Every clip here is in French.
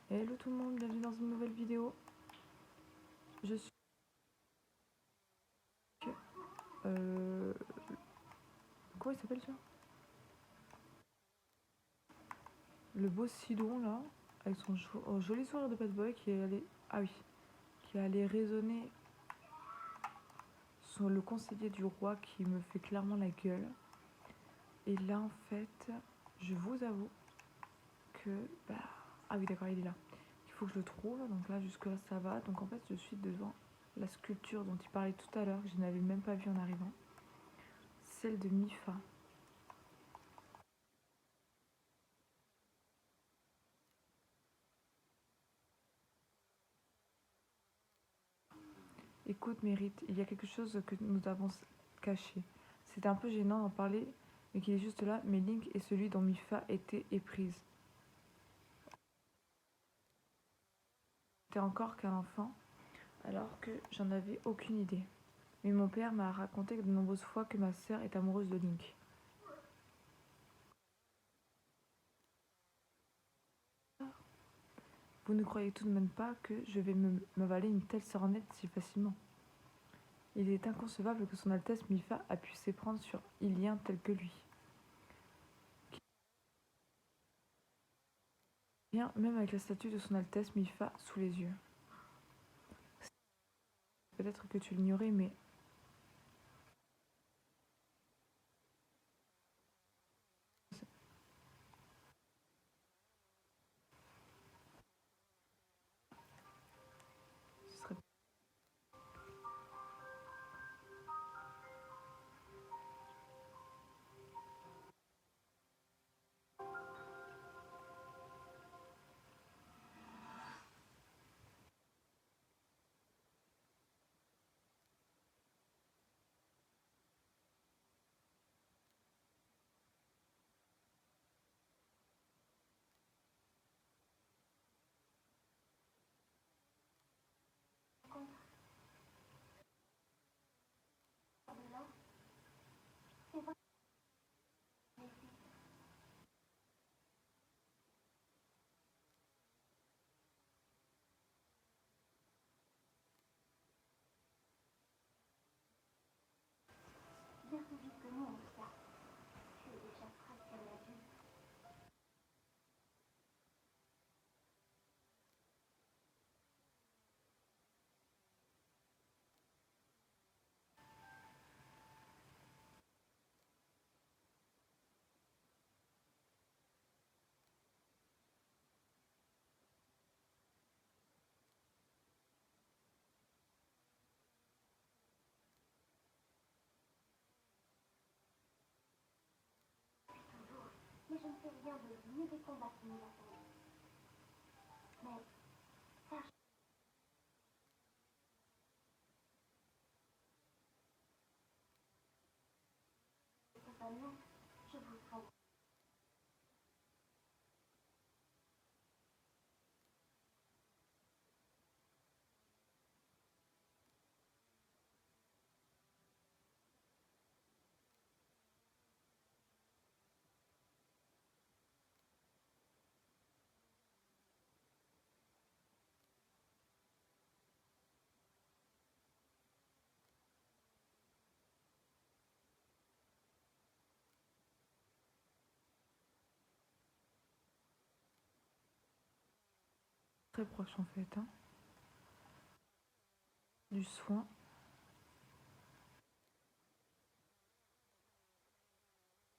Hello tout le monde, bienvenue dans une nouvelle vidéo. Je suis... Comment il s'appelle ça? Le beau Sidon là, avec son joli sourire de bad boy qui est allé... Ah oui, qui est allé raisonner sur le conseiller du roi qui me fait clairement la gueule. Et là en fait, je vous avoue que... Bah... Ah oui d'accord, il est là. Il faut que je le trouve, donc là jusque là ça va. Donc en fait je suis devant la sculpture dont il parlait tout à l'heure, que je n'avais même pas vue en arrivant. Celle de Mifa. Écoute, Mérite, il y a quelque chose que nous avons caché. C'est un peu gênant d'en parler, mais qu'il est juste là, mais Link est celui dont Mifa était éprise. J'étais encore qu'un enfant, alors que j'en avais aucune idée. Mais mon père m'a raconté de nombreuses fois que ma sœur est amoureuse de Link. Vous ne croyez tout de même pas que je vais m'avaler une telle sornette si facilement. Il est inconcevable que son Altesse Mifa a pu s'éprendre sur Ilien tel que lui. Bien, même avec la statue de son Altesse Mifa sous les yeux. Peut-être que tu l'ignorais, mais ce serait Mais je ne sais rien de ni des combats qui nous attendent. Mais sache que compagnon, je vous prends. très proche en fait, hein. Du soin.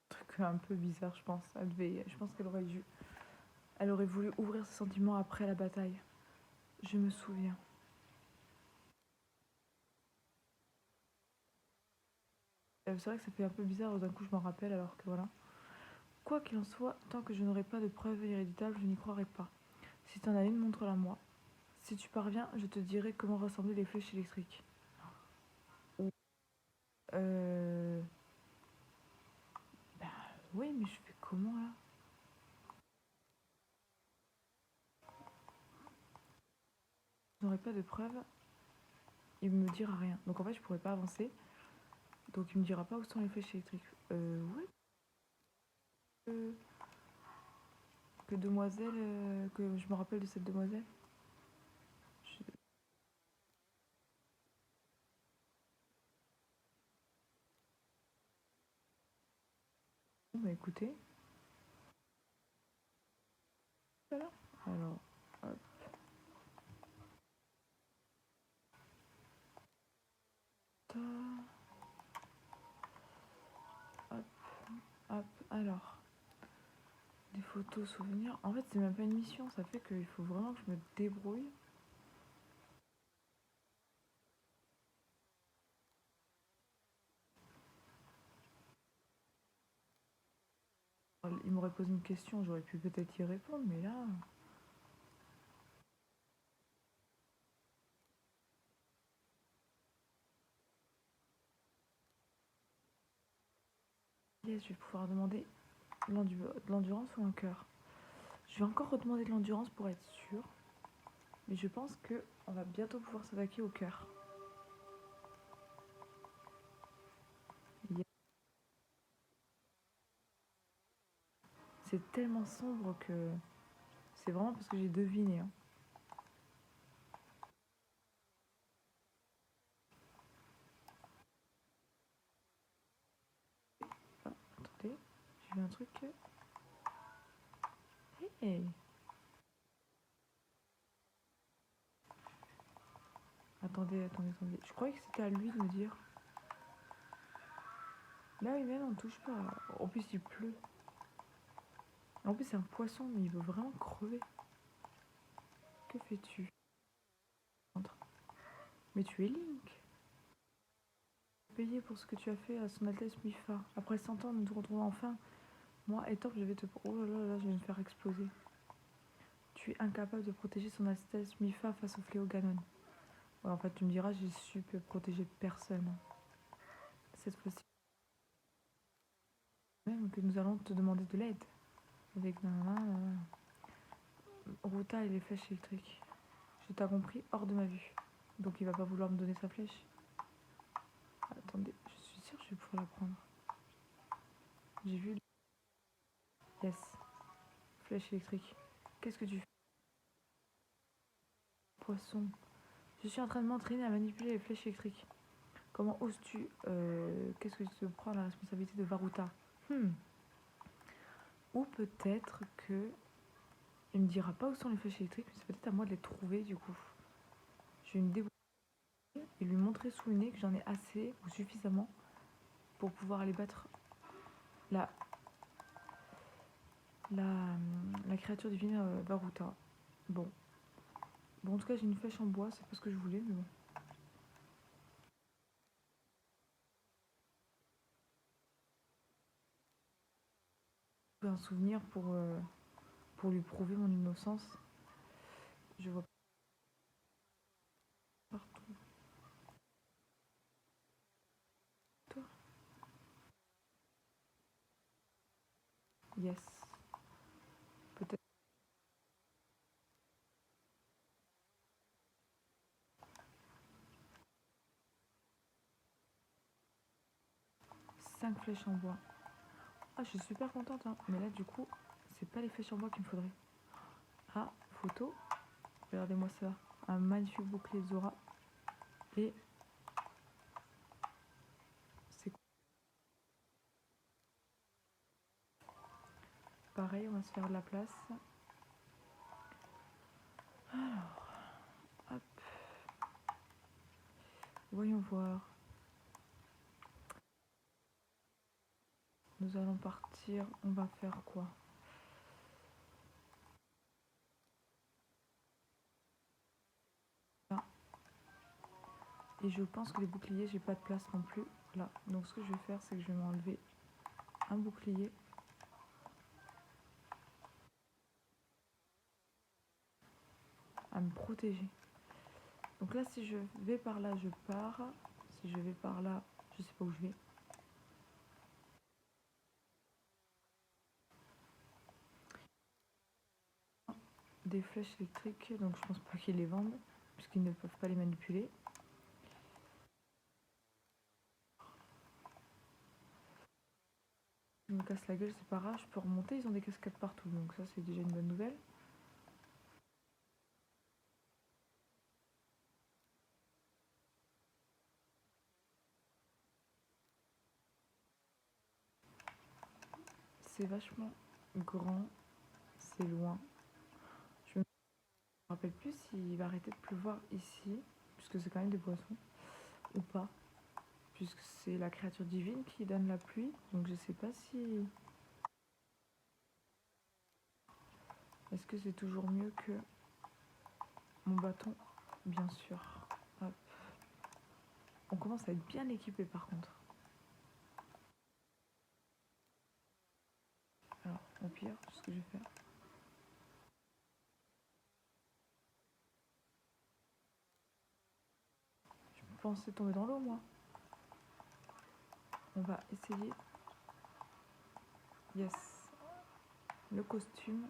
Truc un peu bizarre, je pense. Je pense qu'elle aurait dû. Elle aurait voulu ouvrir ses sentiments après la bataille. Je me souviens. C'est vrai que ça fait un peu bizarre, d'un coup je m'en rappelle alors que voilà. Quoi qu'il en soit, tant que je n'aurai pas de preuves irréditables, je n'y croirai pas. Si t'en as une, montre-la moi. Si tu parviens, je te dirai comment rassembler les flèches électriques. Euh... Bah oui, mais je fais comment là? Je n'aurai pas de preuves, il me dira rien. Donc en fait, je pourrais pas avancer. Donc il me dira pas où sont les flèches électriques. Ouais. que demoiselle, que je me rappelle de cette demoiselle. Je- Bon, bah écoutez. Voilà. Alors, hop, ta, hop, hop. Alors, des photos, souvenirs. En fait, c'est même pas une mission, ça fait qu'il faut vraiment que je me débrouille. Il m'aurait posé une question, j'aurais pu peut-être y répondre, mais là. Yes, je vais pouvoir demander de l'endurance ou un cœur. Je vais encore redemander de l'endurance pour être sûr. Mais je pense que on va bientôt pouvoir s'attaquer au cœur. Yes. C'est tellement sombre que c'est vraiment parce que j'ai deviné. Hein. Ah, attendez, j'ai vu un truc. Hey. Attendez. Je croyais que c'était à lui de me dire. Là, oui, mais non, on touche pas. En plus, il pleut. En plus, c'est un poisson, mais il veut vraiment crever. Que fais-tu? Mais tu es Link. Payé pour ce que tu as fait à son Altesse Mifa. Après 100 ans, nous nous retrouvons enfin. Moi, Etop, je vais te... Oh là là, je vais me faire exploser. Tu es incapable de protéger son Altesse Mifa face au fléau Ganon. Ouais, en fait, tu me diras, j'ai su protéger personne. Cette fois-ci, même que nous allons te demander de l'aide. Avec nanana, Ruta et les flèches électriques. Je t'ai compris, hors de ma vue. Donc il va pas vouloir me donner sa flèche. Attendez, je suis sûre que je vais pouvoir la prendre. J'ai vu. Yes. Flèche électrique. Qu'est-ce que tu fais? Poisson. Je suis en train de m'entraîner à manipuler les flèches électriques. Comment oses-tu Qu'est-ce que tu te prends la responsabilité de Varuta? Ou peut-être que... Il me dira pas où sont les flèches électriques, mais c'est peut-être à moi de les trouver du coup. Je vais me débrouiller et lui montrer sous le nez que j'en ai assez ou suffisamment pour pouvoir aller battre la, la créature divine Varuta. Bon. Bon, en tout cas, j'ai une flèche en bois, c'est pas ce que je voulais, mais bon. Un souvenir pour lui prouver mon innocence. Je vois partout. Toi? Yes. Peut-être. 5 flèches en bois. Ah, je suis super contente, hein. Mais là, du coup, c'est pas les flèches en bois qu'il me faudrait. Ah, photo. Regardez-moi ça. Un magnifique bouclier Zora. Et c'est pareil, on va se faire de la place. Alors, hop. Voyons voir. Nous allons partir. On va faire quoi? Là. Et je pense que les boucliers, j'ai pas de place non plus. Là. Donc ce que je vais faire, c'est que je vais m'enlever un bouclier. À me protéger. Donc là, si je vais par là, je pars. Si je vais par là, je sais pas où je vais. Des flèches électriques, donc je pense pas qu'ils les vendent, puisqu'ils ne peuvent pas les manipuler. me cassent la gueule, c'est pas grave, je peux remonter, ils ont des cascades partout, donc ça c'est déjà une bonne nouvelle. C'est vachement grand, c'est loin. Je me rappelle plus s'il va arrêter de pleuvoir ici, puisque c'est quand même des poissons, ou pas, puisque c'est la créature divine qui donne la pluie, donc je sais pas si... Est-ce que c'est toujours mieux que mon bâton? Bien sûr. Hop. On commence à être bien équipé par contre. Alors, au pire, ce que je vais faire... Je pensais tomber dans l'eau, moi. On va essayer. Yes. Le costume.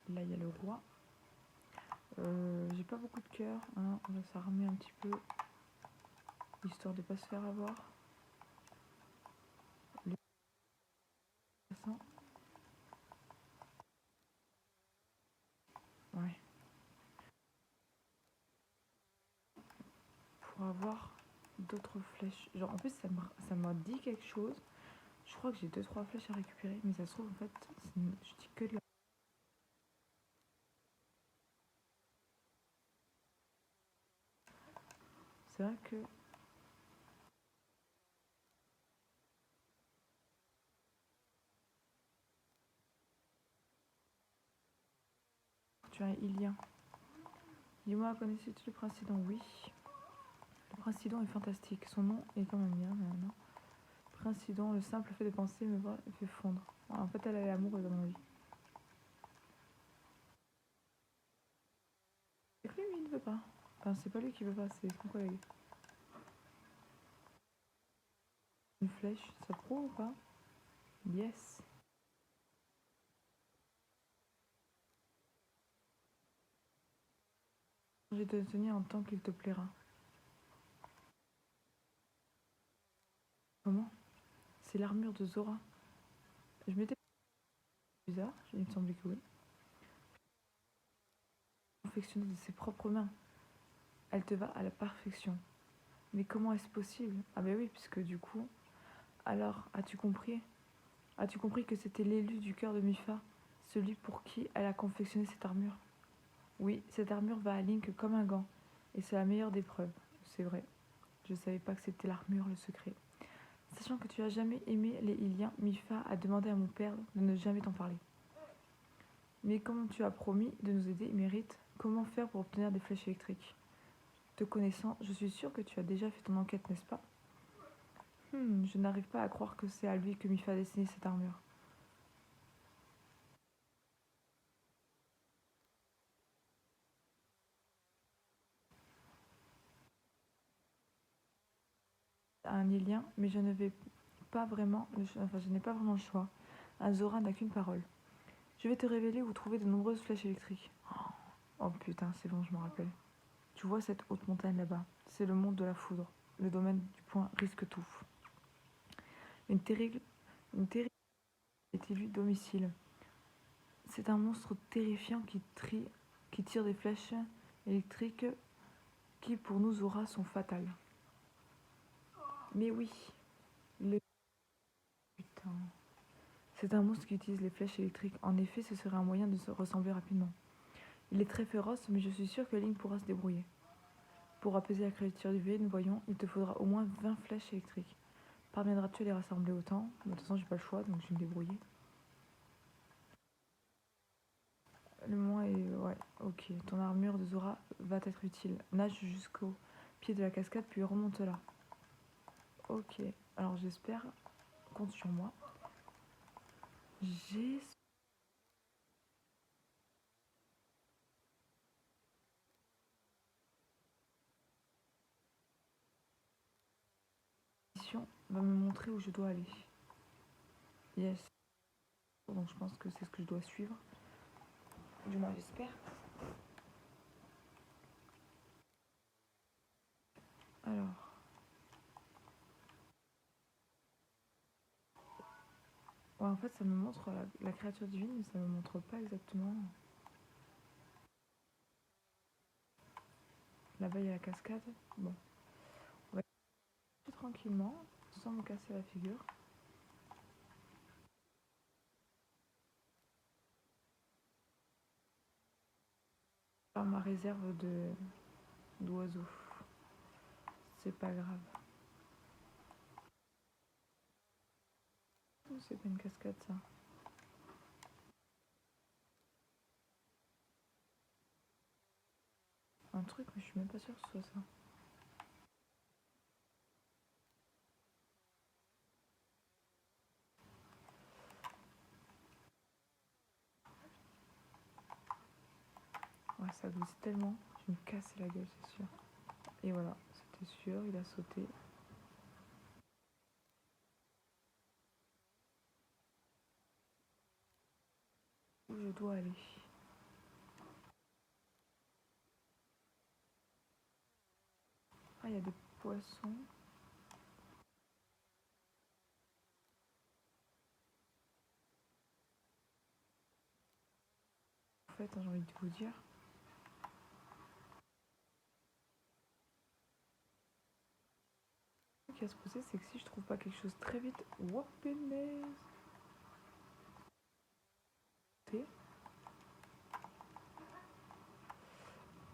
Là, il y a le roi. J'ai pas beaucoup de cœur. Hein. On va s'armer un petit peu. Histoire de pas se faire avoir. Le passant. Ouais. Pour avoir d'autres flèches. Genre, en plus, ça m'a dit quelque chose. Je crois que j'ai 2-3 flèches à récupérer. Mais ça se trouve, en fait, je dis que de la... C'est vrai que... Tu as un Ilien. Dis-moi, connaissais-tu le Princidon? Oui. Le Princidon est fantastique. Son nom est quand même bien, mais non. Princidon, le simple fait de penser me fait fondre. En fait, elle est amoureuse, à mon avis. C'est que lui, il ne veut pas. Enfin, c'est pas lui qui veut pas, c'est son collègue. Une flèche, ça prouve ou pas? Yes. Je vais te tenir en tant qu'il te plaira. Comment? C'est l'armure de Zora. Je m'étais... Bizarre, il me semblait que oui. Confectionnée de ses propres mains. Elle te va à la perfection. Mais comment est-ce possible? Ah bah oui, puisque du coup... Alors, as-tu compris? As-tu compris que c'était l'élu du cœur de Mifa? Celui pour qui elle a confectionné cette armure? Oui, cette armure va à Link comme un gant. Et c'est la meilleure des preuves. C'est vrai. Je savais pas que c'était l'armure le secret. Sachant que tu as jamais aimé les Iliens, Mifa a demandé à mon père de ne jamais t'en parler. Mais comme tu as promis de nous aider, Mérite, comment faire pour obtenir des flèches électriques? Te connaissant, je suis sûre que tu as déjà fait ton enquête, n'est-ce pas? Je n'arrive pas à croire que c'est à lui que Mifa a dessiné cette armure. Un Ilien, mais je ne vais pas vraiment, je n'ai pas vraiment le choix. Un Zora n'a qu'une parole. Je vais te révéler où trouver de nombreuses flèches électriques. Oh putain, c'est bon, je me rappelle. Tu vois cette haute montagne là-bas? C'est le monde de la foudre. Le domaine du point risque tout. Une terrible est élu domicile. C'est un monstre terrifiant qui tire des flèches électriques qui, pour nous, Zora, sont fatales. Mais oui, le... Putain. C'est un monstre qui utilise les flèches électriques. En effet, ce serait un moyen de se ressembler rapidement. Il est très féroce, mais je suis sûre que Link pourra se débrouiller. Pour apaiser la créature divine, voyons, il te faudra au moins 20 flèches électriques. Parviendras-tu à les rassembler autant? De toute façon, j'ai pas le choix, donc je vais me débrouiller. Le moment est... Ouais, ok. Ton armure de Zora va être utile. Nage jusqu'au pied de la cascade, puis remonte là. Ok. Alors j'espère... Compte sur moi. J'ai... Mission va me montrer où je dois aller. Yes. Donc je pense que c'est ce que je dois suivre. Du moins, j'espère. Alors. Ouais, en fait, ça me montre la créature divine, mais ça me montre pas exactement. Là-bas, il y a la cascade. Bon. On va aller tranquillement, sans me casser la figure. Par ma réserve d'oiseaux. C'est pas grave. C'est pas une cascade, ça. Un truc, mais je suis même pas sûre que ce soit ça. Ouais, ça glisse tellement. Je vais me casser la gueule, c'est sûr. Et voilà, c'était sûr, il a sauté. Où je dois aller? Ah, il y a des poissons. En fait, j'ai envie de vous dire. Ce qui va se passer, c'est que si je trouve pas quelque chose très vite. Whoop, punaise.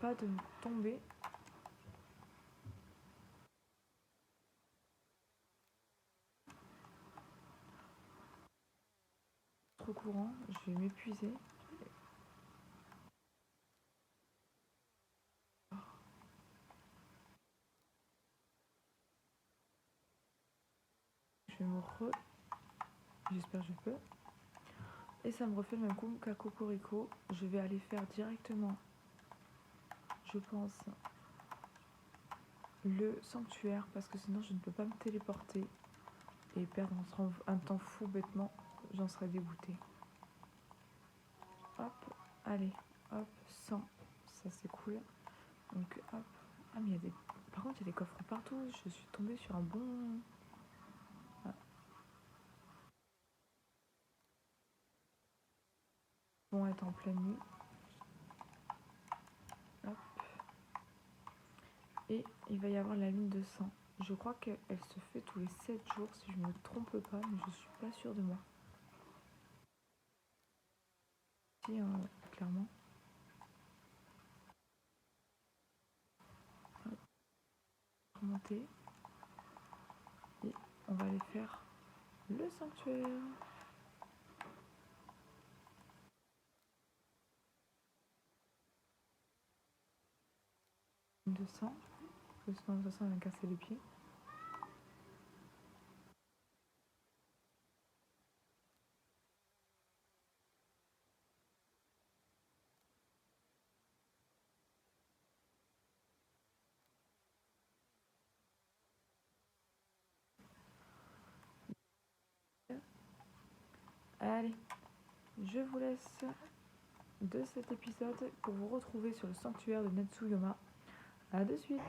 Pas de tomber. Trop courant, je vais m'épuiser. Je vais me re... J'espère que je peux. Et ça me refait le même coup qu'à Cocorico. Je vais aller faire directement, je pense, le sanctuaire. Parce que sinon je ne peux pas me téléporter. Et perdre un temps fou bêtement. J'en serais dégoûtée. Hop, allez, hop, 100. Ça c'est cool. Donc hop. Ah mais il y a des... Par contre il y a des coffres partout. Je suis tombée sur un bon... Ah. Bon, être en pleine nuit. Hop. Et il va y avoir la lune de sang. Je crois qu'elle se fait tous les 7 jours si je ne me trompe pas, mais je suis pas sûre de moi. Si, clairement. Hop. Remonter. Et on va aller faire le sanctuaire. Lune de sang. Parce que sinon de toute façon elle va me casser les pieds. Allez, je vous laisse de cet épisode pour vous retrouver sur le sanctuaire de Netsuyoma. A de suite.